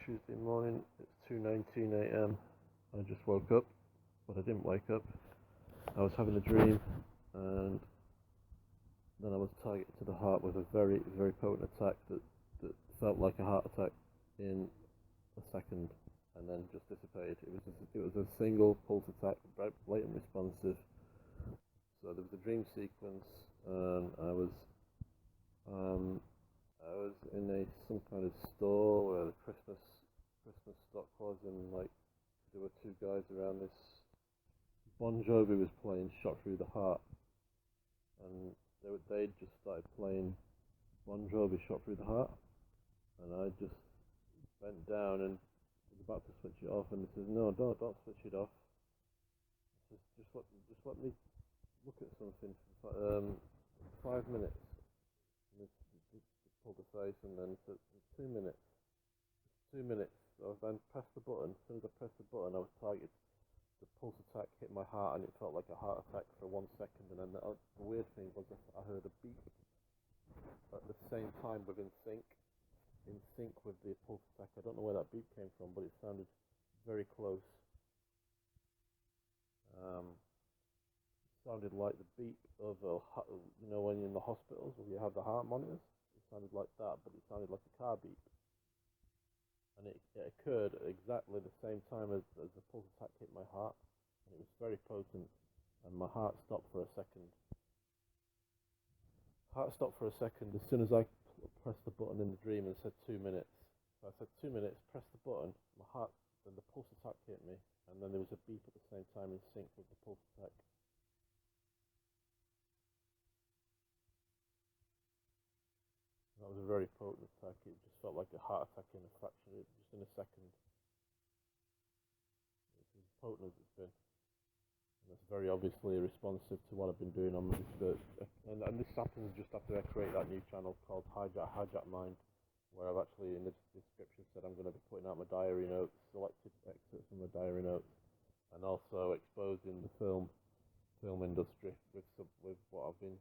Tuesday morning. It's 2:19 a.m. I just woke up, but I didn't wake up. I was having a dream, and then I was targeted to the heart with a very, very potent attack that felt like a heart attack in a second, and then just dissipated. It was a single pulse attack, blatant responsive. So there was a dream sequence, and I was in some kind of store where the Christmas stock was, and like there were two guys around this. Bon Jovi was playing "Shot Through the Heart," and they'd just started playing Bon Jovi "Shot Through the Heart," and I just bent down and was about to switch it off, and he says, "No, don't switch it off. Just let me look at something for 5 minutes." And they pulled the face, and then said, 2 minutes. 2 minutes. So I then pressed the button. As soon as I pressed the button, I was targeted. The pulse attack hit my heart, and it felt like a heart attack for 1 second. And then the weird thing was I heard a beep at the same time, in sync with the pulse attack. I don't know where that beep came from, but it sounded very close. Sounded like the beep of when you're in the hospitals where you have the heart monitors. It sounded like that, but it sounded like a car beep, and it occurred at exactly the same time as the pulse attack hit my heart, and it was very potent, and my heart stopped for a second. Heart stopped for a second as soon as I pressed the button in the dream and said 2 minutes. So I said 2 minutes, pressed the button, my heart, then the pulse attack hit me, and then there was a beep at the same time in sync with the pulse attack. That was a very potent attack. It just felt like a heart attack in a fraction, just in a second. It's as potent as it's been. And that's very obviously responsive to what I've been doing on my research. And this happens just after I create that new channel called Hijacked Mind, where I've actually in the description said I'm going to be putting out my diary notes, selected excerpts from my diary notes, and also exposing the film industry with what I've been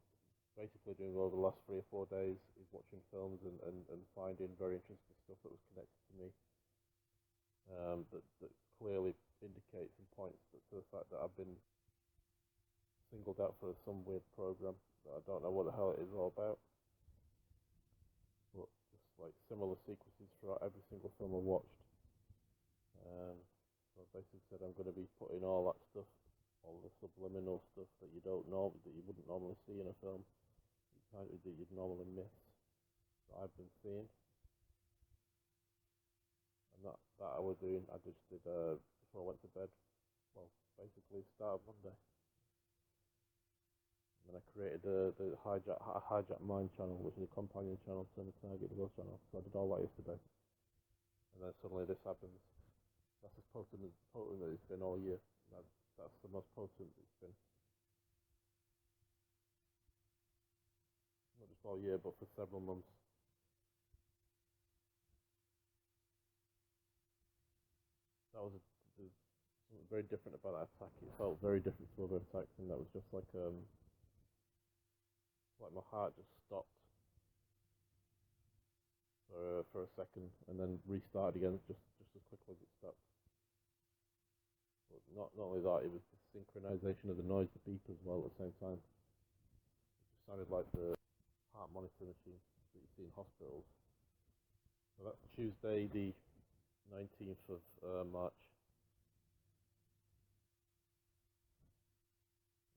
basically doing over the last 3 or 4 days is watching films and finding very interesting stuff that was connected to me, that clearly indicates and points to the fact that I've been singled out for some weird program that I don't know what the hell it is all about, but just like similar sequences throughout every single film I've watched. So I basically said I'm going to be putting all that stuff, all the subliminal stuff that you wouldn't normally see in a film, that you'd normally miss, that I've been seeing, and that I was doing. I just did before I went to bed. Well, basically start of Monday, and then I created the Hijacked Mind channel, which is a companion channel to the Target Growth channel. So I did all that yesterday, and then suddenly this happens. That's as potent as it's been all year. That's the most potent it's been. Not just all year, but for several months. That was something very different about that attack. It felt very different to other attacks, and that was just like my heart just stopped for a second, and then restarted again just as quickly as it stopped. But not only that, it was the synchronization of the noise, the beep as well at the same time. It just sounded like the heart monitor machine that you see in hospitals. So that's Tuesday the 19th of March.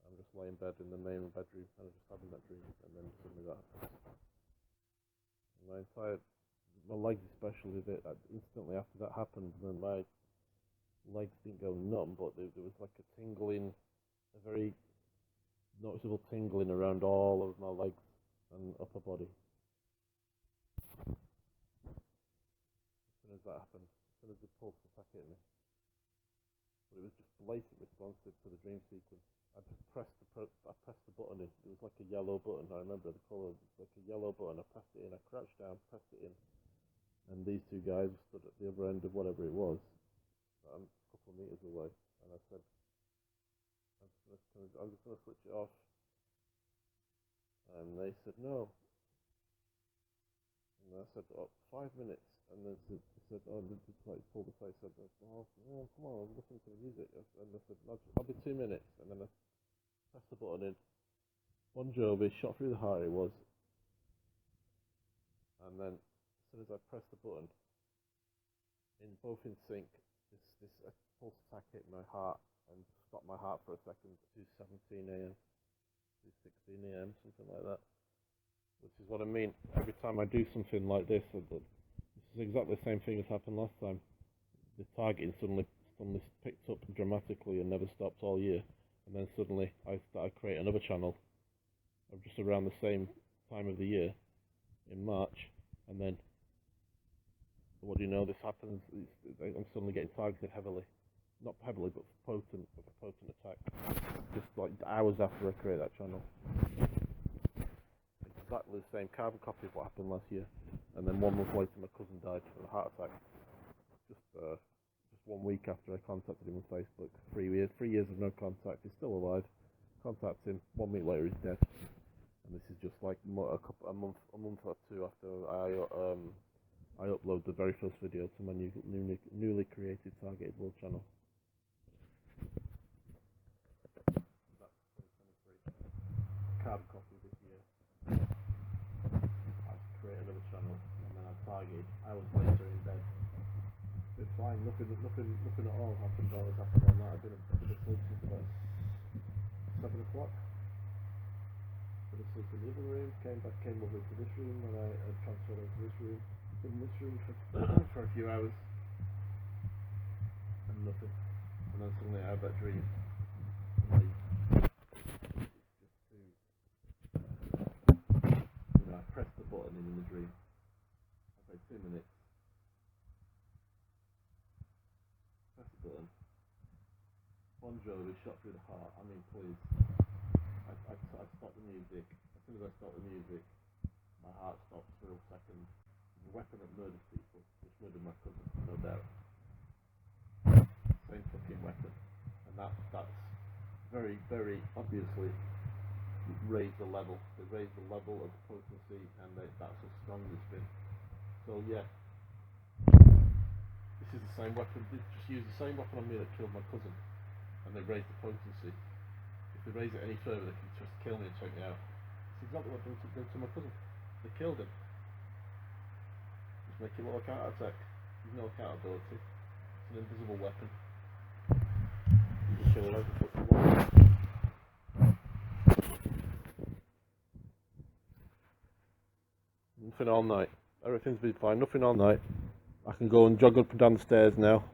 I'm just laying in bed in the main bedroom, and I'm just having that dream, and then suddenly that happens. And my legs especially, instantly after that happened, then my legs didn't go numb, but there was like a tingling, a very noticeable tingling around all of my legs and upper body. As soon as that happened, as soon as the pulse attack hit me. But it was just blatant responsive to the dream sequence. I pressed the button in. It was like a yellow button. I remember the colour. It was like a yellow button. I pressed it in. I crouched down, pressed it in, and these two guys stood at the other end of whatever it was, a couple of meters away. And I said, I'm just going to switch it off. And they said no. And And I said, oh, 5 minutes. And then she said, oh, just like pulled the face. Said, oh, come on, I'm listening to the music. And I said, I'll be 2 minutes. And then I pressed the button in. Bon Jovi, shot through the heart it was. And then as soon as I pressed the button, both in sync, this pulse attack hit my heart and stopped my heart for a second. 2:17 a.m., 2:16 a.m., something like that. Which is what I mean. Every time I do something like this, this is exactly the same thing as happened last time. The targeting suddenly picked up dramatically and never stopped all year. And then suddenly I started creating another channel of just around the same time of the year in March. And then, what do you know, this happens. I'm suddenly getting targeted heavily. Not heavily, but potent attack. Just like hours after I create that channel. Exactly the same carbon copy of what happened last year. And then 1 month later my cousin died of a heart attack. Just 1 week after I contacted him on Facebook. 3 years of no contact. He's still alive. Contact him. 1 week later he's dead. And this is just like a month or two after I upload the very first video to my newly created targeted world channel. That's 2023. Carbon copy this year. I create another channel and then I targeted hours later in bed. It's fine, nothing at all happened all night. I've been asleep since about 7 o'clock. Been asleep in the living room, came over into this room and I transferred into this room. In this room for a few hours and nothing. And then suddenly I have that dream. I pressed the button in the dream. I played 2 minutes. Press the button. Bon Jovi shot through the heart. I mean, please. I stopped the music. As soon as I stopped the music, my heart stopped for a second. The weapon that murders people, which murdered my cousin, no doubt. Same fucking weapon. And that's very, very obviously raised the level. They raised the level of potency and that's how strong it's been. So yeah, this is the same weapon. They just used the same weapon on me that killed my cousin, and they raised the potency. If they raise it any further, they can just kill me and take me out. It's exactly what they did to my cousin. They killed him. Just make him look out attack. There's no accountability. It's an invisible weapon. You can kill whoever the fuck you want. Nothing all night. Everything's been fine. Nothing all night. I can go and jog up and down the stairs now.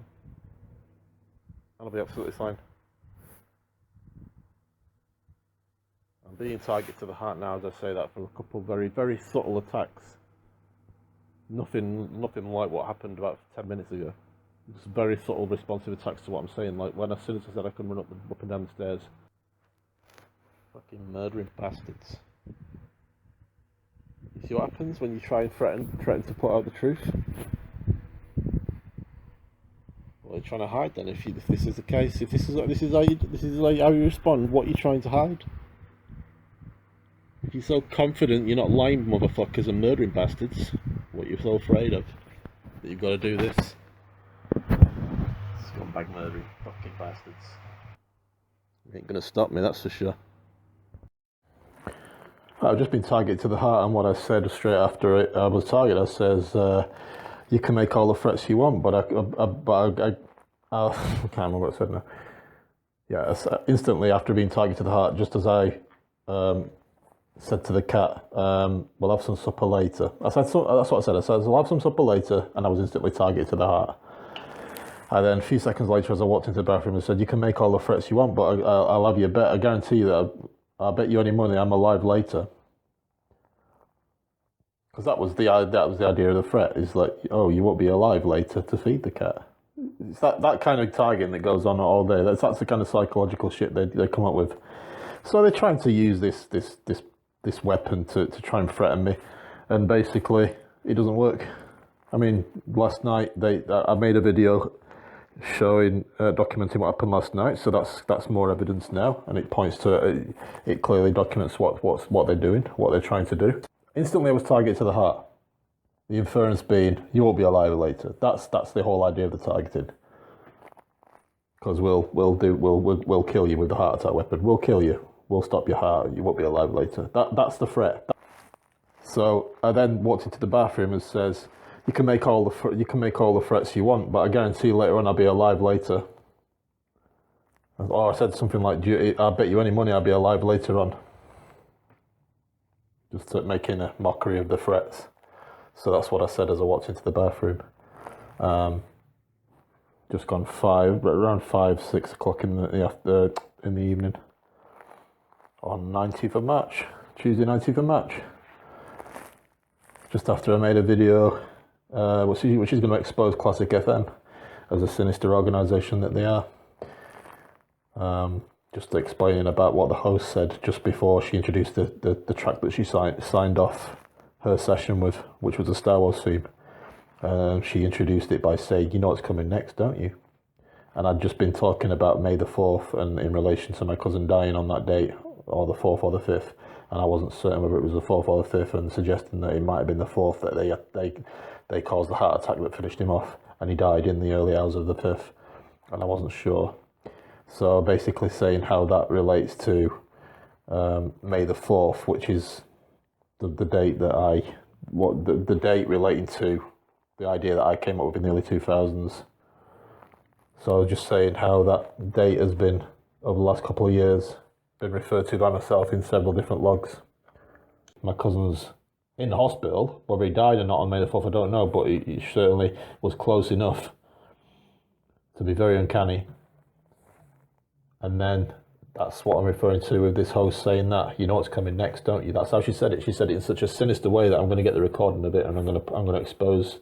I'll be absolutely fine. I'm being targeted to the heart now as I say that for a couple very, very subtle attacks. Nothing like what happened about 10 minutes ago. Just very subtle, responsive attacks to what I'm saying. Like as soon as I said I can run up and down the stairs. Fucking murdering bastards. You see what happens when you try and threaten to put out the truth? What are you trying to hide then? If this is the case, if this is how you respond, what are you trying to hide? If you're so confident you're not lying motherfuckers and murdering bastards, what you're so afraid of, that you've got to do this. Scumbag murdering fucking bastards. You ain't gonna stop me, that's for sure. I've just been targeted to the heart, and what I said straight after I was targeted, I says, you can make all the threats you want, but I can't remember what I said now. Yeah, instantly after being targeted to the heart, just as I said to the cat, we'll have some supper later. That's what I said. I said, we'll have some supper later, and I was instantly targeted to the heart. And then a few seconds later, as I walked into the bathroom, I said, you can make all the threats you want, but I'll have you a bet. I guarantee you that I'll bet you any money I'm alive later. Because that was the idea of the threat, is like, oh, you won't be alive later to feed the cat. It's that kind of targeting that goes on all day. That's the kind of psychological shit they come up with. So they're trying to use this weapon to try and threaten me, and basically it doesn't work. I mean, last night I made a video showing documenting what happened last night, so that's more evidence now, and it points to it clearly documents what they're doing, what they're trying to do. Instantly I was targeted to the heart. The inference being, you won't be alive later. That's the whole idea of the targeting. Because we'll kill you with the heart attack weapon. We'll kill you. We'll stop your heart. You won't be alive later. That's the threat. So I then walked into the bathroom and says, you can make all the threats you want, but I guarantee later on I'll be alive later. Or I said something like, I'll bet you any money I'll be alive later on. Just making a mockery of the threats. So that's what I said as I walked into the bathroom. Just gone around 5-6 o'clock in the evening. On 19th of March, Tuesday 19th of March. Just after I made a video, which is going to expose Classic FM as a sinister organisation that they are. Just explaining about what the host said just before she introduced the track that she signed off her session with, which was the Star Wars theme. She introduced it by saying, you know what's coming next, don't you? And I'd just been talking about May the 4th and in relation to my cousin dying on that date, or the 4th or the 5th, and I wasn't certain whether it was the 4th or the 5th, and suggesting that it might have been the 4th that they caused the heart attack that finished him off, and he died in the early hours of the 5th, and I wasn't sure. So basically saying how that relates to May the 4th, which is the date that the date relating to the idea that I came up with in the early 2000s. So I was just saying how that date has been, over the last couple of years, been referred to by myself in several different logs. My cousin's in the hospital. Whether he died or not on May the 4th, I don't know, but he certainly was close enough to be very uncanny. And then that's what I'm referring to with this host saying that, you know what's coming next, don't you? That's how she said it. She said it in such a sinister way that I'm going to get the recording of it, and I'm going to expose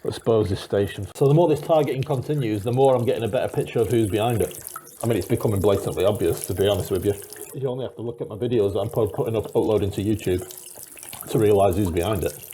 this station. So the more this targeting continues, the more I'm getting a better picture of who's behind it. I mean, it's becoming blatantly obvious, to be honest with you. You only have to look at my videos that I'm uploading to YouTube to realise who's behind it.